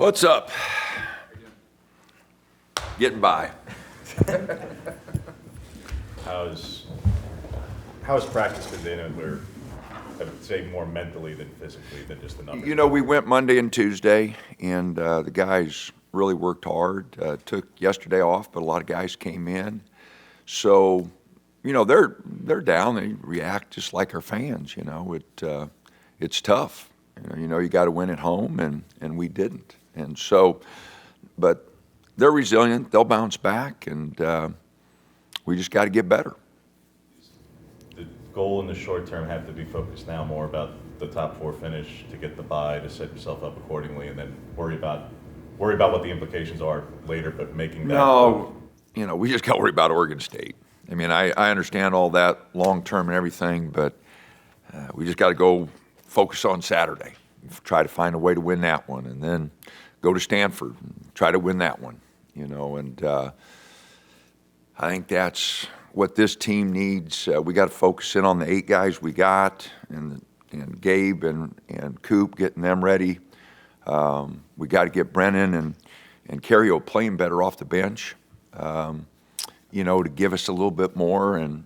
What's up? Getting by. How's practice been, Dana? Where I would say more mentally than physically than just the numbers. You know, we went Monday and Tuesday, and the guys really worked hard. Took yesterday off, but a lot of guys came in. So, you know, they're down. They react just like our fans. You know, it's tough. You know, you got to win at home, and we didn't. And so, but they're resilient. They'll bounce back, and we just got to get better. The goal in the short term have to be focused now more about the top four finish to get the bye, to set yourself up accordingly, and then worry about what the implications are later, but making that. No, you know, we just got to worry about Oregon State. I mean, I understand all that long term and everything, but we just got to go focus on Saturday. Try to find a way to win that one, and then go to Stanford and try to win that one. You know, and I think that's what this team needs. We got to focus in on the 8 guys we got, and Gabe and Coop, getting them ready. We got to get Brennan and Carrio playing better off the bench. You know, to give us a little bit more, and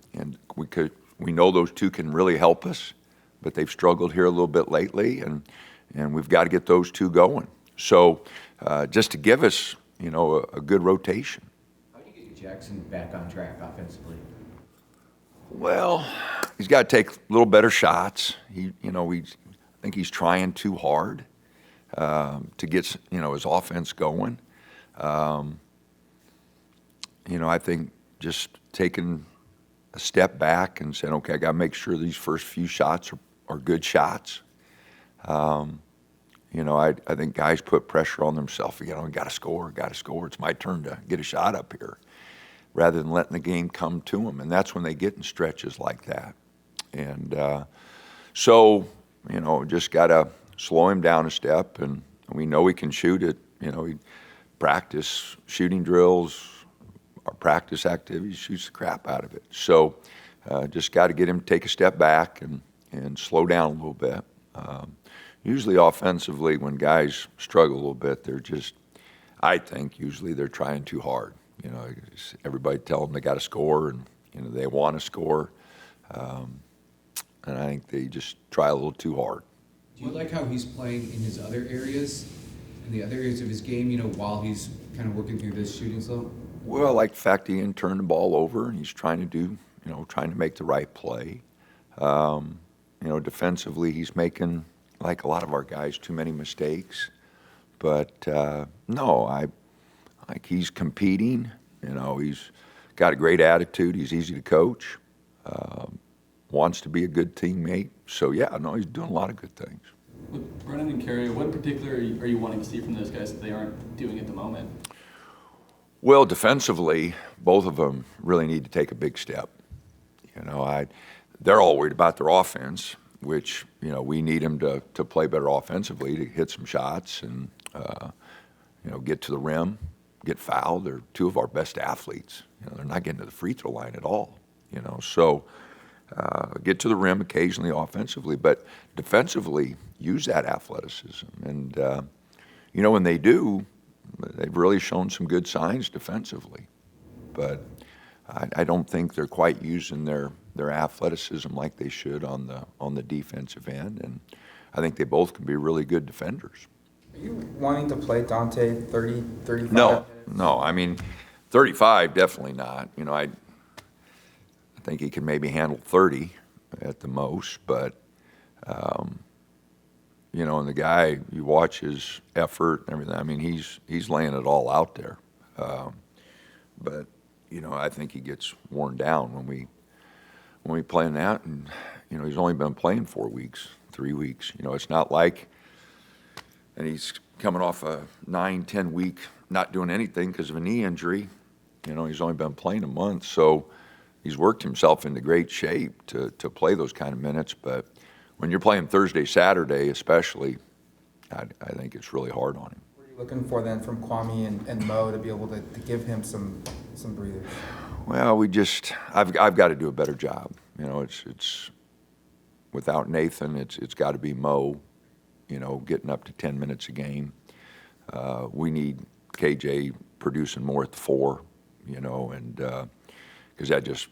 we know those two can really help us, but they've struggled here a little bit lately, and we've got to get those two going. So just to give us, you know, a good rotation. How do you get Jackson back on track offensively? Well, he's got to take a little better shots. I think he's trying too hard to get, you know, his offense going. You know, I think just taking a step back and saying, okay, I got to make sure these first few shots are good shots. You know, I think guys put pressure on themselves. You know, got to score. It's my turn to get a shot up here, rather than letting the game come to them. And that's when they get in stretches like that. And so, you know, just got to slow him down a step. And we know he can shoot it. You know, he practice shooting drills, our practice activities, shoots the crap out of it. So just got to get him to take a step back and slow down a little bit. Usually offensively, when guys struggle a little bit, I think usually they're trying too hard. You know, everybody tell them they got to score, and, you know, they want to score. And I think they just try a little too hard. Do you like how he's playing in his other areas, in the other areas of his game, you know, while he's kind of working through this shooting slump? Well, I like the fact he didn't turn the ball over, and he's trying to make the right play. You know, defensively, he's making, like a lot of our guys, too many mistakes. But no, I like he's competing. You know, he's got a great attitude. He's easy to coach. Wants to be a good teammate. So yeah, no, he's doing a lot of good things. With Brennan and Carey, what in particular are you wanting to see from those guys that they aren't doing at the moment? Well, defensively, both of them really need to take a big step. You know, they're all worried about their offense, which, you know, we need them to play better offensively, to hit some shots and, you know, get to the rim, get fouled. They're two of our best athletes. You know, they're not getting to the free throw line at all, you know. So get to the rim occasionally offensively, but defensively, use that athleticism. And, you know, when they do, they've really shown some good signs defensively. But I don't think they're quite using their athleticism like they should on the defensive end, and I think they both can be really good defenders. Are you wanting to play Dante 30, 35? No. I mean, 35, definitely not. You know, I think he can maybe handle 30 at the most, but, you know, and the guy, you watch his effort and everything, I mean, he's laying it all out there. But, you know, I think he gets worn down when we play in that, and, you know, he's only been playing 4 weeks, 3 weeks. You know, it's not like, and he's coming off a 9-10 week not doing anything because of a knee injury. You know, he's only been playing a month, so he's worked himself into great shape to play those kind of minutes. But when you're playing Thursday, Saturday especially, I think it's really hard on him. What are you looking for then from Kwame and Mo to be able to give him some breathers? Well, I've got to do a better job. You know, it's without Nathan, it's got to be Mo, you know, getting up to 10 minutes a game. We need KJ producing more at the 4, and because that just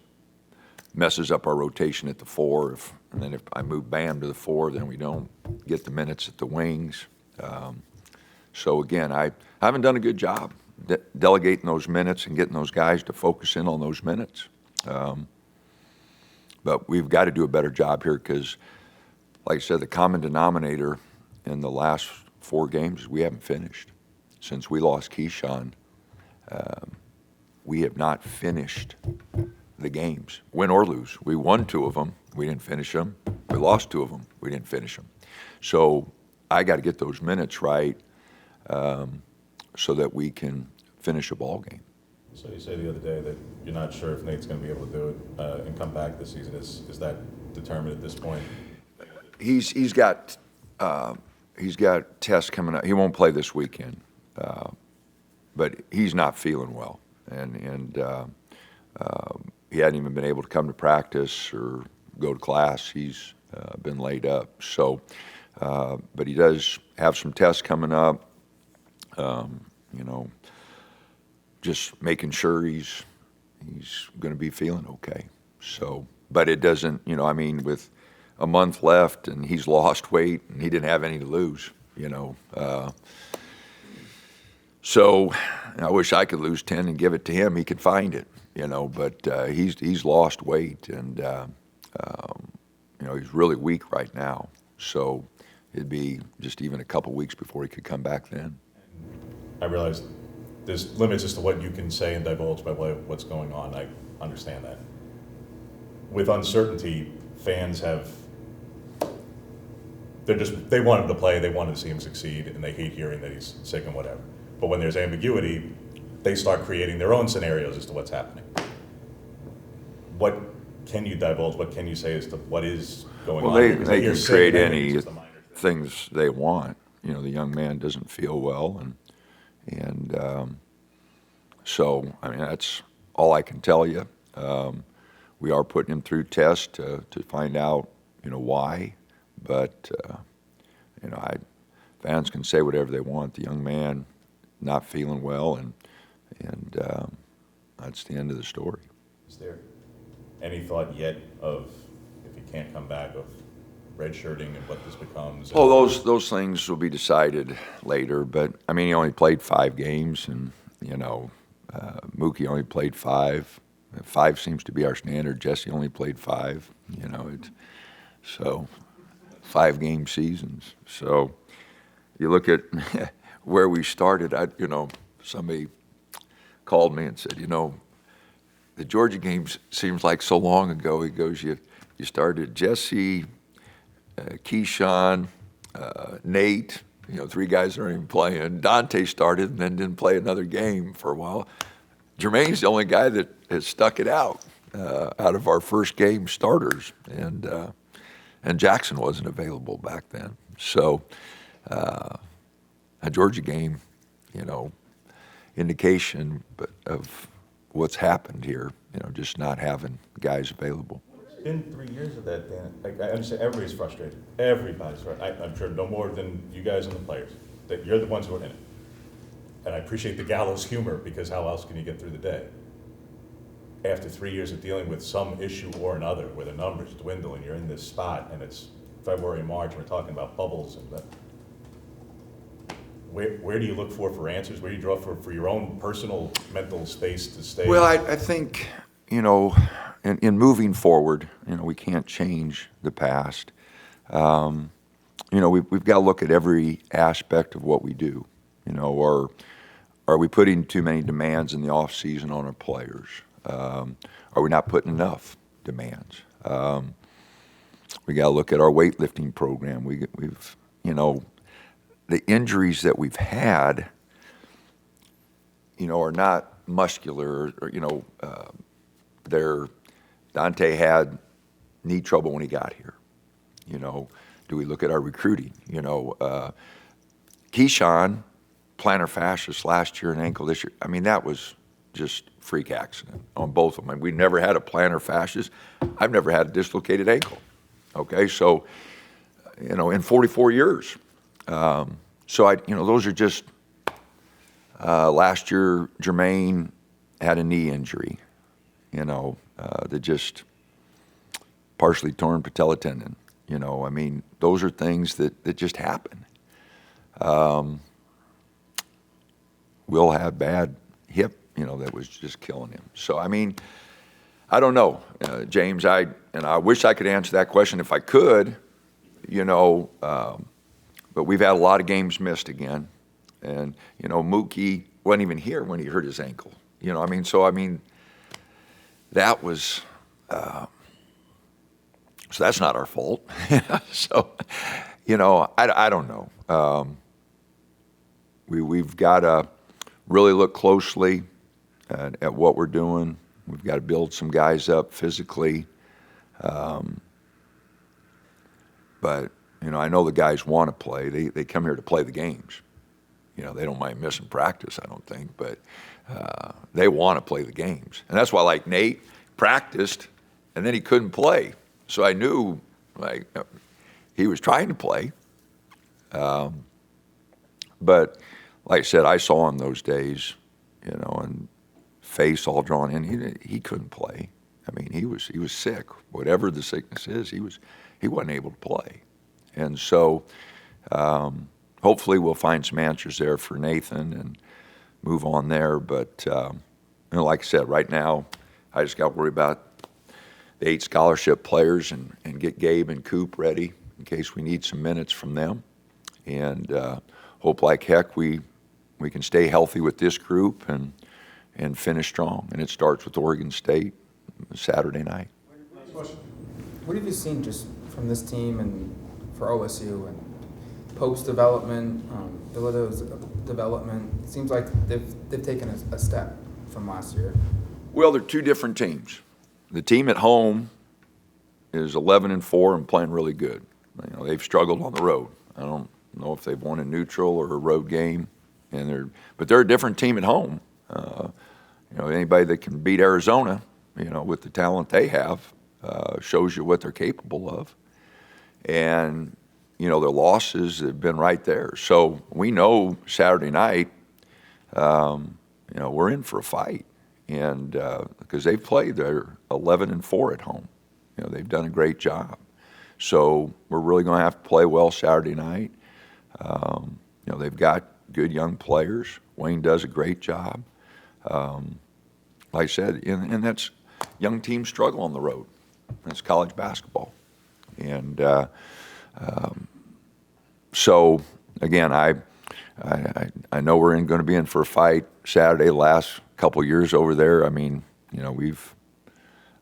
messes up our rotation at the 4. And then if I move Bam to the 4, then we don't get the minutes at the wings. So again, I haven't done a good job delegating those minutes and getting those guys to focus in on those minutes. But we've got to do a better job here because, like I said, the common denominator in the last 4 games is we haven't finished. Since we lost Keyshawn, we have not finished the games, win or lose. We won 2 of them. We didn't finish them. We lost 2 of them. We didn't finish them. So I got to get those minutes right so that we can finish a ball game. So you say the other day that you're not sure if Nate's going to be able to do it and come back this season. Is that determined at this point? He's got tests coming up. He won't play this weekend, but he's not feeling well, and he hadn't even been able to come to practice or go to class. He's been laid up. So, but he does have some tests coming up. Just making sure he's going to be feeling okay. So, but it doesn't, with a month left and he's lost weight and he didn't have any to lose, So I wish I could lose 10 and give it to him. He could find it, but he's lost weight and, he's really weak right now. So it'd be just even a couple weeks before he could come back then. I realize there's limits as to what you can say and divulge by what's going on. I understand that. With uncertainty, fans they want him to play, they wanted to see him succeed, and they hate hearing that he's sick and whatever. But when there's ambiguity, they start creating their own scenarios as to what's happening. What can you divulge? What can you say as to what is going on? Well, Because they you're can sick, create and any it's just a minor thing. things they want. The young man doesn't feel well, and so that's all I can tell you. We are putting him through tests to find out why, but fans can say whatever they want. The young man not feeling well, and that's the end of the story. Is there any thought yet of, if he can't come back, of redshirting and what this becomes? Oh, those things will be decided later. But he only played 5 games, and Mookie only played 5. 5 seems to be our standard. Jesse only played 5. So 5-game seasons. So you look at where we started. Somebody called me and said, the Georgia games seems like so long ago. He goes, you started Jesse, Keyshawn, Nate, 3 guys that aren't even playing. Dante started and then didn't play another game for a while. Jermaine's the only guy that has stuck it out of our first game starters, and Jackson wasn't available back then. So a Georgia game, indication of what's happened here, just not having guys available. It's been 3 years of that, Dan. I understand everybody's frustrated. Everybody's frustrated. I'm sure no more than you guys and the players. That you're the ones who are in it. And I appreciate the gallows humor, because how else can you get through the day? After 3 years of dealing with some issue or another, where the numbers dwindle and you're in this spot, and it's February, March, and we're talking about bubbles and that. Where do you look for answers? Where do you draw for your own personal mental space to stay? Well, I think, in moving forward, we can't change the past. We've got to look at every aspect of what we do. Or are we putting too many demands in the off season on our players? Are we not putting enough demands? We got to look at our weightlifting program. We've the injuries that we've had, are not muscular, or, Dante had knee trouble when he got here. Do we look at our recruiting? Keyshawn, plantar fasciitis last year and ankle this year. That was just freak accident on both of them. We never had a plantar fasciitis. I've never had a dislocated ankle. Okay, so, in 44 years. So those are just Last year, Jermaine had a knee injury, that just partially torn patella tendon. I mean, those are things that just happen. Will had bad hip, that was just killing him. So, I mean, I don't know, James. I wish I could answer that question if I could, but we've had a lot of games missed again. And, Mookie wasn't even here when he hurt his ankle. That was, so that's not our fault. So, I don't know. We've got to really look closely at what we're doing. We've got to build some guys up physically. But, I know the guys want to play. They come here to play the games. They don't mind missing practice, I don't think, but they want to play the games. And that's why, like, Nate practiced, and then he couldn't play. So I knew, he was trying to play. But like I said, I saw him those days, and face all drawn in. He couldn't play. I mean, he was sick. Whatever the sickness is, he wasn't able to play. And so hopefully we'll find some answers there for Nathan and move on there. But like I said, right now I just got to worry about the 8 scholarship players and get Gabe and Coop ready in case we need some minutes from them. And hope like heck we can stay healthy with this group and finish strong. And it starts with Oregon State Saturday night. What have you seen just from this team and for OSU and post development, Villanovan's development? It seems like they've taken a step from last year. Well, they're 2 different teams. The team at home is 11-4 and playing really good. They've struggled on the road. I don't know if they've won a neutral or a road game, but they're a different team at home. Anybody that can beat Arizona, with the talent they have, shows you what they're capable of. And their losses have been right there. So we know Saturday night, we're in for a fight, and because they've played, they're 11-4 at home. They've done a great job. So we're really going to have to play well Saturday night. They've got good young players. Wayne does a great job. Like I said, and that's young teams struggle on the road. That's college basketball, and so again, I know we're going to be in for a fight Saturday. The last couple of years over there, I mean, I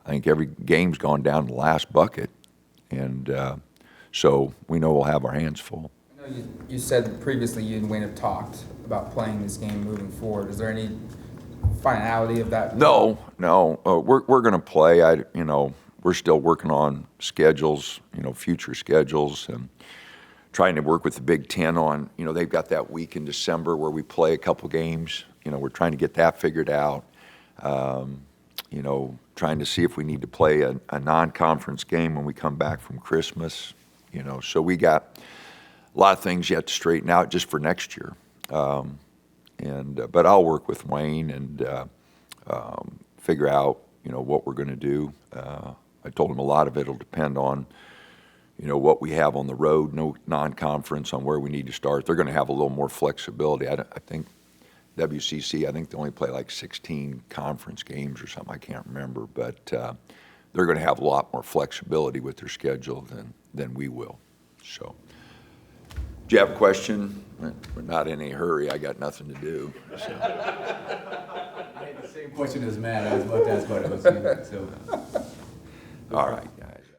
think every game's gone down to the last bucket, and so we know we'll have our hands full. I know you said previously you and Wayne have talked about playing this game moving forward. Is there any finality of that? No. We're going to play. We're still working on schedules, future schedules, and trying to work with the Big Ten on, they've got that week in December where we play a couple games. We're trying to get that figured out. Trying to see if we need to play a non-conference game when we come back from Christmas. So we got a lot of things yet to straighten out just for next year. But I'll work with Wayne and figure out, what we're going to do. I told him a lot of it will depend on, what we have on the road, no non-conference, on where we need to start. They're going to have a little more flexibility. I think WCC, I think they only play like 16 conference games or something. I can't remember, but they're going to have a lot more flexibility with their schedule than we will. So, do you have a question? We're not in any hurry. I got nothing to do. So. I had the same question as Matt. I was about to ask about OSU. So. All right.